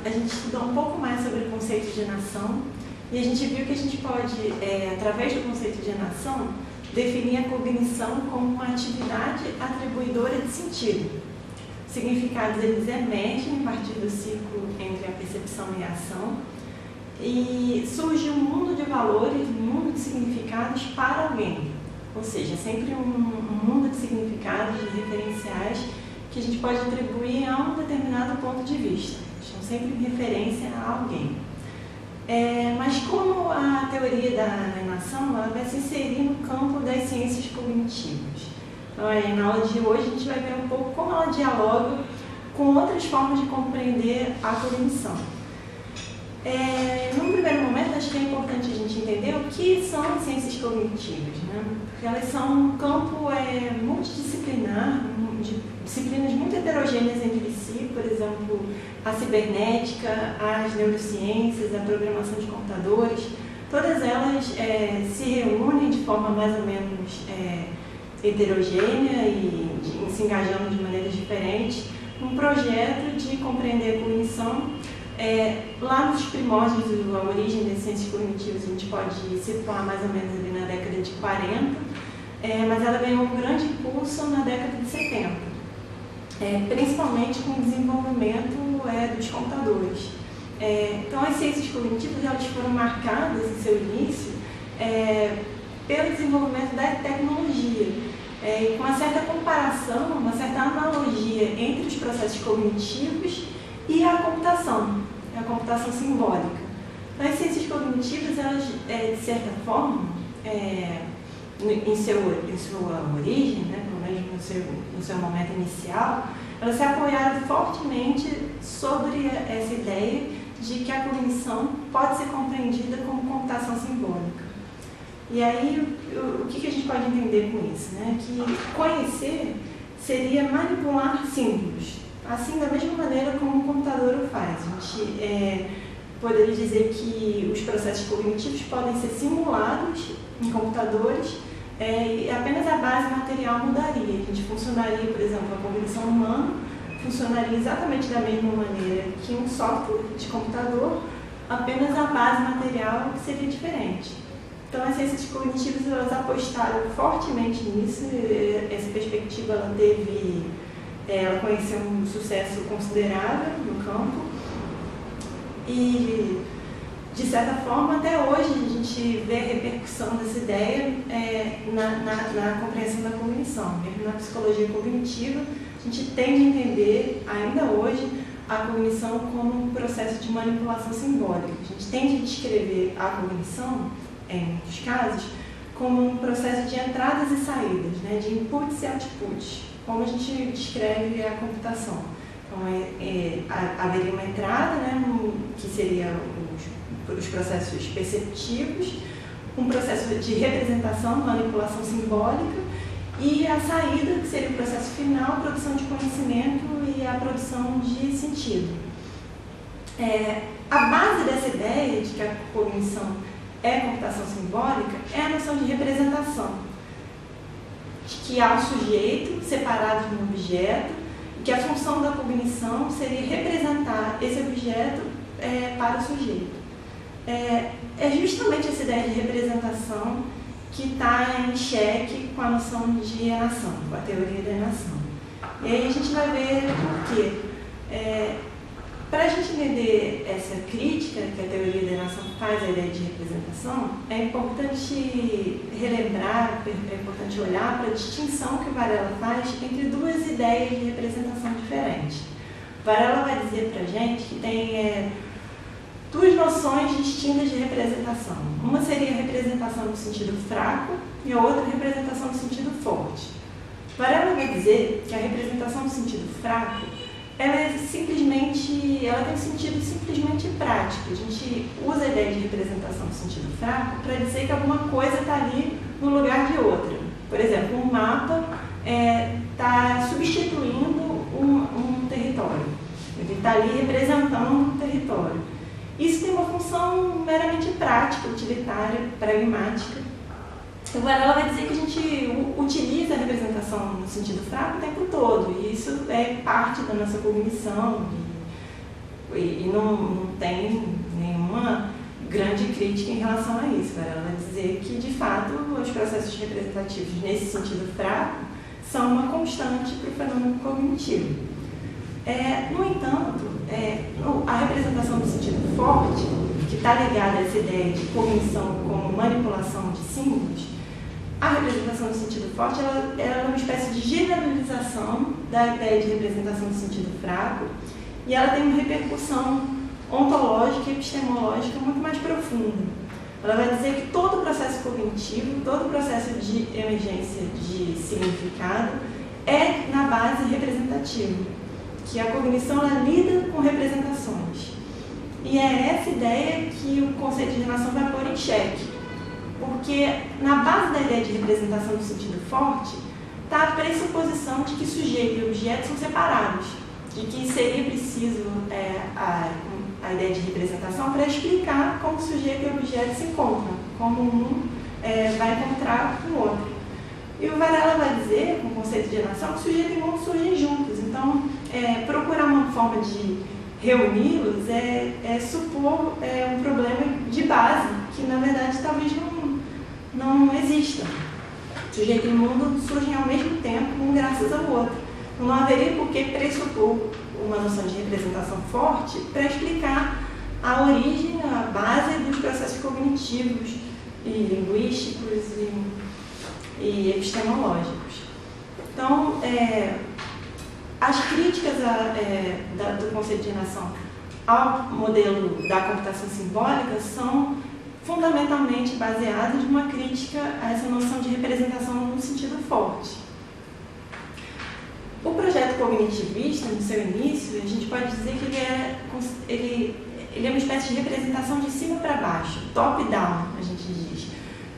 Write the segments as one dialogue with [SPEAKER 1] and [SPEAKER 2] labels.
[SPEAKER 1] a gente estudou um pouco mais sobre o conceito de nação e a gente viu que a gente pode, através do conceito de nação, definir a cognição como uma atividade atribuidora de sentido. Significados eles emergem a partir do ciclo entre a percepção e a ação e surge um mundo de valores, um mundo de significados para alguém. Ou seja, sempre um mundo de significados, de referenciais que a gente pode atribuir a um determinado ponto de vista. São sempre em referência a alguém. Mas como a teoria da alienação ela vai se inserir no campo das ciências cognitivas? Então, na aula de hoje a gente vai ver um pouco como ela dialoga com outras formas de compreender a cognição. Num primeiro momento, acho que é importante a gente entender o que são as ciências cognitivas, né? Porque elas são um campo multidisciplinar, de disciplinas muito heterogêneas entre si, por exemplo, a cibernética, as neurociências, a programação de computadores, todas elas se reúnem de forma mais ou menos heterogênea e se engajando de maneiras diferentes num projeto de compreender a cognição. Lá nos primórdios da origem das ciências cognitivas, a gente pode situar mais ou menos ali na década de 40, mas ela ganhou um grande impulso na década de 70, principalmente com o desenvolvimento dos computadores. Então, as ciências cognitivas elas foram marcadas em seu início pelo desenvolvimento da tecnologia, com uma certa comparação, uma certa analogia entre os processos cognitivos e a computação simbólica. Então, as ciências cognitivas, elas, de certa forma, em sua origem, né, pelo menos no seu momento inicial, elas se apoiaram fortemente sobre essa ideia de que a cognição pode ser compreendida como computação simbólica. E aí, o que a gente pode entender com isso? Né? Que conhecer seria manipular símbolos, assim da mesma maneira como o computador o faz. A gente poderia dizer que os processos cognitivos podem ser simulados em computadores e apenas a base material mudaria. A gente funcionaria, por exemplo, a cognição humana funcionaria exatamente da mesma maneira que um software de computador, apenas a base material seria diferente. Então, as ciências cognitivas elas apostaram fortemente nisso. Essa perspectiva ela conheceu um sucesso considerável no campo e, de certa forma, até hoje a gente vê a repercussão dessa ideia na compreensão da cognição. Mesmo na psicologia cognitiva, a gente tende a entender, ainda hoje, a cognição como um processo de manipulação simbólica. A gente tende a descrever a cognição, em muitos casos, como um processo de entradas e saídas, né, de inputs e outputs, como a gente descreve a computação. Então, haveria uma entrada, né, que seria os processos perceptivos, um processo de representação, manipulação simbólica, e a saída, que seria o processo final, produção de conhecimento e a produção de sentido. A base dessa ideia de que a cognição é computação simbólica é a noção de representação, de que há um sujeito separado de um objeto e que a função da cognição seria representar esse objeto para o sujeito. É justamente essa ideia de representação que está em xeque com a noção de enação, com a teoria da enação. E aí a gente vai ver por quê. Para a gente entender essa crítica que a teoria da enação faz à ideia de representação, é importante relembrar, é importante olhar para a distinção que o Varela faz entre duas ideias de representação diferentes. Varela vai dizer para a gente que tem duas noções distintas de representação. Uma seria a representação no sentido fraco e a outra a representação no sentido forte. Varela vai dizer que a representação no sentido fraco ela tem um sentido simplesmente prático. A gente usa a ideia de representação no sentido fraco para dizer que alguma coisa está ali no lugar de outra. Por exemplo, um mapa está substituindo um território. Ele está ali representando um território. Isso tem uma função meramente prática, utilitária, pragmática. O Varela vai dizer que a gente utiliza a representação no sentido fraco o tempo todo, e isso é parte da nossa cognição. E não tem nenhuma grande crítica em relação a isso. Ela vai dizer que, de fato, os processos representativos, nesse sentido fraco, são uma constante para o fenômeno cognitivo. No entanto, a representação do sentido forte, que está ligada a essa ideia de cognição como manipulação de símbolos, a representação do sentido forte ela é uma espécie de generalização da ideia de representação do sentido fraco, e ela tem uma repercussão ontológica e epistemológica muito mais profunda. Ela vai dizer que todo processo cognitivo, todo processo de emergência de significado é, na base, representativo, que a cognição ela lida com representações. E é essa ideia que o conceito de nação vai pôr em xeque, porque na base da ideia de representação do sentido forte está a pressuposição de que sujeito e objeto são separados, de que seria preciso a ideia de representação para explicar como sujeito e objeto se encontram, como um vai encontrar com o outro. E o Varela vai dizer, com o conceito de nação, que sujeito e mundo surgem juntos. Então, procurar uma forma de reuni-los é supor um problema de base, que na verdade talvez não exista. Sujeito e mundo surgem ao mesmo tempo, um graças ao outro. Não haveria por que pressupor uma noção de representação forte para explicar a origem, a base dos processos cognitivos e linguísticos e epistemológicos. Então, as críticas do conceito de nação ao modelo da computação simbólica são fundamentalmente baseadas numa crítica a essa noção de representação no sentido forte. O projeto cognitivista, no seu início, a gente pode dizer que ele é uma espécie de representação de cima para baixo, top-down, a gente diz.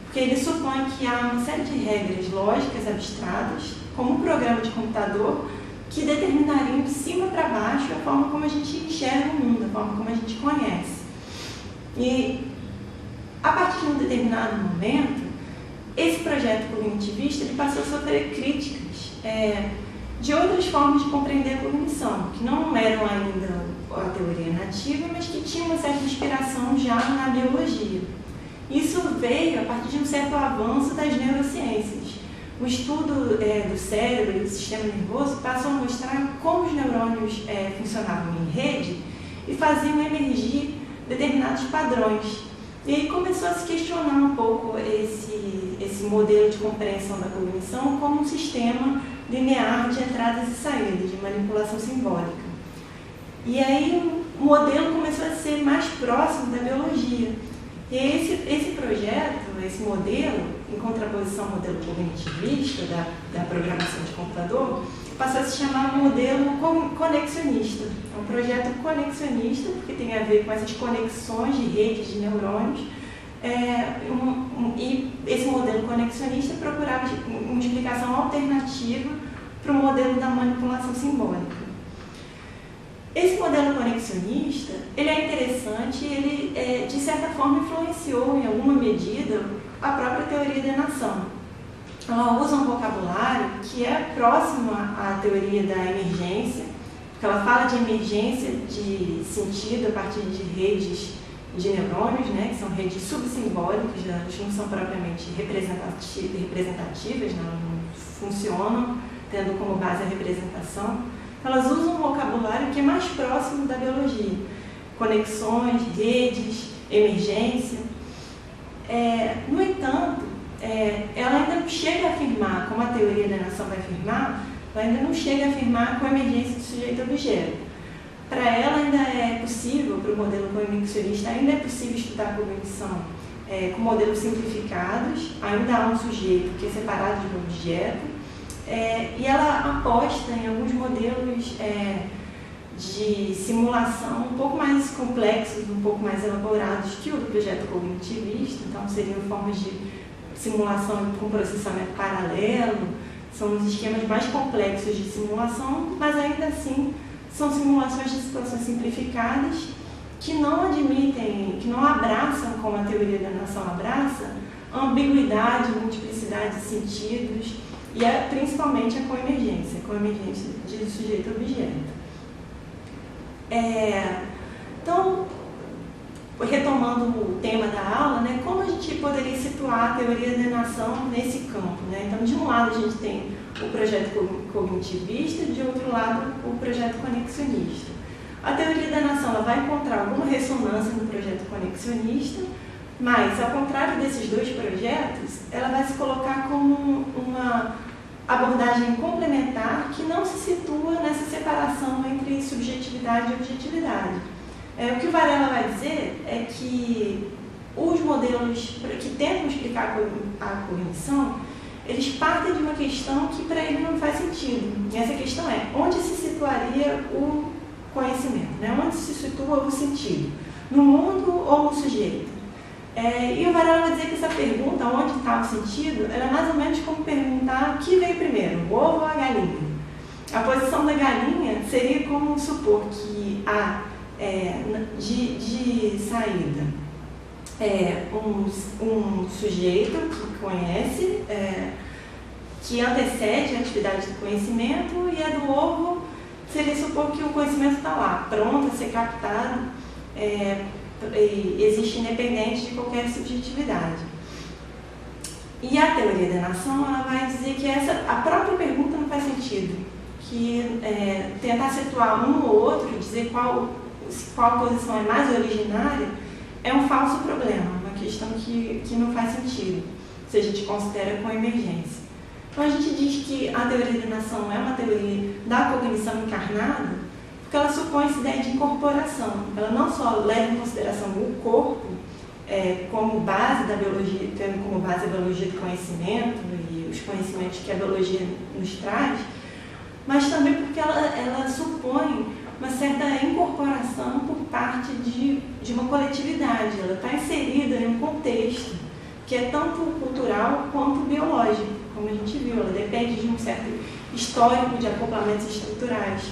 [SPEAKER 1] Porque ele supõe que há uma série de regras lógicas abstratas, como um programa de computador, que determinariam de cima para baixo a forma como a gente enxerga o mundo, a forma como a gente conhece. E, a partir de um determinado momento, esse projeto cognitivista ele passou a sofrer críticas de outras formas de compreender a cognição, que não eram ainda a teoria nativa, mas que tinham uma certa inspiração já na biologia. Isso veio a partir de um certo avanço das neurociências. O estudo do cérebro e do sistema nervoso passou a mostrar como os neurônios funcionavam em rede e faziam emergir determinados padrões. E aí começou a se questionar um pouco esse modelo de compreensão da cognição como um sistema linear de entradas e saídas, de manipulação simbólica. E aí o modelo começou a ser mais próximo da biologia. E esse projeto, esse modelo, em contraposição ao modelo cognitivista da programação de computador, passou a se chamar modelo conexionista. É um projeto conexionista, porque tem a ver com essas conexões de redes de neurônios. E esse modelo conexionista procurava uma explicação alternativa para o modelo da manipulação simbólica. Esse modelo conexionista, ele é interessante, ele de certa forma influenciou em alguma medida a própria teoria da nação. Ela usa um vocabulário que é próximo à teoria da emergência, porque ela fala de emergência de sentido a partir de redes de neurônios, né, que são redes subsimbólicas, elas não são propriamente representativas, não funcionam tendo como base a representação. Elas usam um vocabulário que é mais próximo da biologia. Conexões, redes, emergência. No entanto, ela ainda não chega a afirmar, como a teoria da nação vai afirmar, ela ainda não chega a afirmar com a emergência de sujeito-objeto. Para ela ainda é possível, para o modelo conexionista, ainda é possível estudar a cognição com modelos simplificados, ainda há um sujeito que é separado de um objeto, e ela aposta em alguns modelos de simulação um pouco mais complexos, um pouco mais elaborados que o do projeto cognitivista. Então, seriam formas de simulação com processamento paralelo, são os esquemas mais complexos de simulação, mas ainda assim são simulações de situações simplificadas que não admitem, que não abraçam, como a teoria da nação abraça, ambiguidade, multiplicidade de sentidos, e principalmente a coemergência de sujeito-objeto. Então, retomando o tema da aula, né, como a gente poderia situar a teoria da alienação nesse campo, né? Então, de um lado a gente tem o projeto cognitivista, de outro lado o projeto conexionista. A teoria da alienação ela vai encontrar alguma ressonância no projeto conexionista, mas, ao contrário desses dois projetos, ela vai se colocar como uma abordagem complementar que não se situa nessa separação entre subjetividade e objetividade. O que o Varela vai dizer é que os modelos que tentam explicar a cognição, eles partem de uma questão que para ele não faz sentido. E essa questão é, onde se situaria o conhecimento, né? Onde se situa o sentido? No mundo ou no sujeito? E o Varela vai dizer que essa pergunta, onde está o sentido, ela é mais ou menos como perguntar o que veio primeiro, o ovo ou a galinha. A posição da galinha seria como supor que há, de saída, um sujeito que conhece, que antecede a atividade do conhecimento, e a do ovo seria supor que o conhecimento está lá, pronto a ser captado, existe independente de qualquer subjetividade. E a teoria da alienação ela vai dizer que a própria pergunta não faz sentido, que tentar situar um ou outro, dizer qual posição é mais originária, é um falso problema, uma questão que não faz sentido, se a gente considera com emergência. Então a gente diz que a teoria da alienação é uma teoria da cognição encarnada, porque ela supõe essa ideia de incorporação. Ela não só leva em consideração o corpo como base da biologia, tendo como base a biologia do conhecimento e os conhecimentos que a biologia nos traz, mas também porque ela supõe uma certa incorporação por parte de uma coletividade. Ela está inserida em um contexto que é tanto cultural quanto biológico, como a gente viu. Ela depende de um certo histórico de acoplamentos estruturais.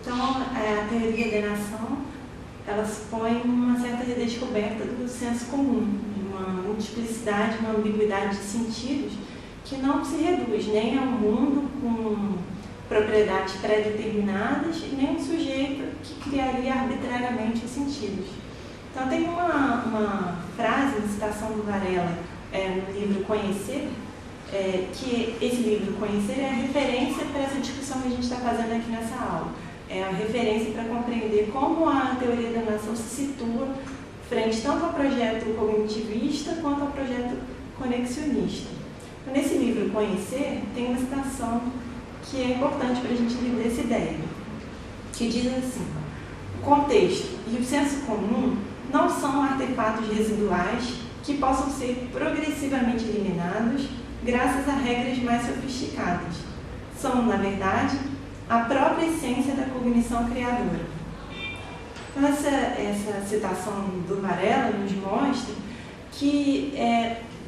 [SPEAKER 1] Então, a teoria da alienação, ela supõe uma certa redescoberta do senso comum, de uma multiplicidade, uma ambiguidade de sentidos que não se reduz nem ao mundo com propriedades pré-determinadas e nem um sujeito que criaria arbitrariamente os sentidos. Então, tem uma frase, uma citação do Varela no livro Conhecer, que esse livro Conhecer é a referência para essa discussão que a gente está fazendo aqui nessa aula. É a referência para compreender como a teoria da alienação se situa frente tanto ao projeto cognitivista quanto ao projeto conexionista. Então, nesse livro Conhecer, tem uma citação que é importante para a gente entender essa ideia, que diz assim: o contexto e o senso comum não são artefatos residuais que possam ser progressivamente eliminados graças a regras mais sofisticadas. São, na verdade, a própria essência da cognição criadora. Então, essa citação do Varela nos mostra que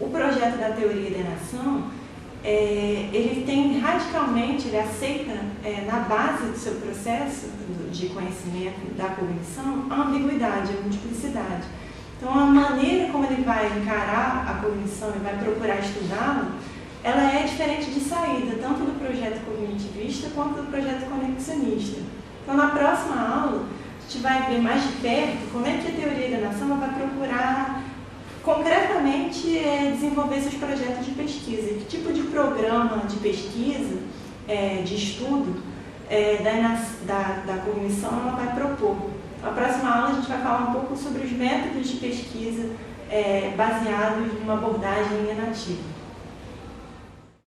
[SPEAKER 1] o projeto da teoria da alienação, ele tem radicalmente, ele aceita na base do seu processo de conhecimento da cognição a ambiguidade, a multiplicidade. Então, a maneira como ele vai encarar a cognição e vai procurar estudá-la, ela é diferente de saída, tanto do projeto cognitivista quanto do projeto conexionista. Então, na próxima aula, a gente vai ver mais de perto como é que a teoria da alienação vai procurar concretamente desenvolver seus projetos de pesquisa. Que tipo de programa de pesquisa, de estudo da cognição ela vai propor. Na próxima aula, a gente vai falar um pouco sobre os métodos de pesquisa baseados numa abordagem alienativa.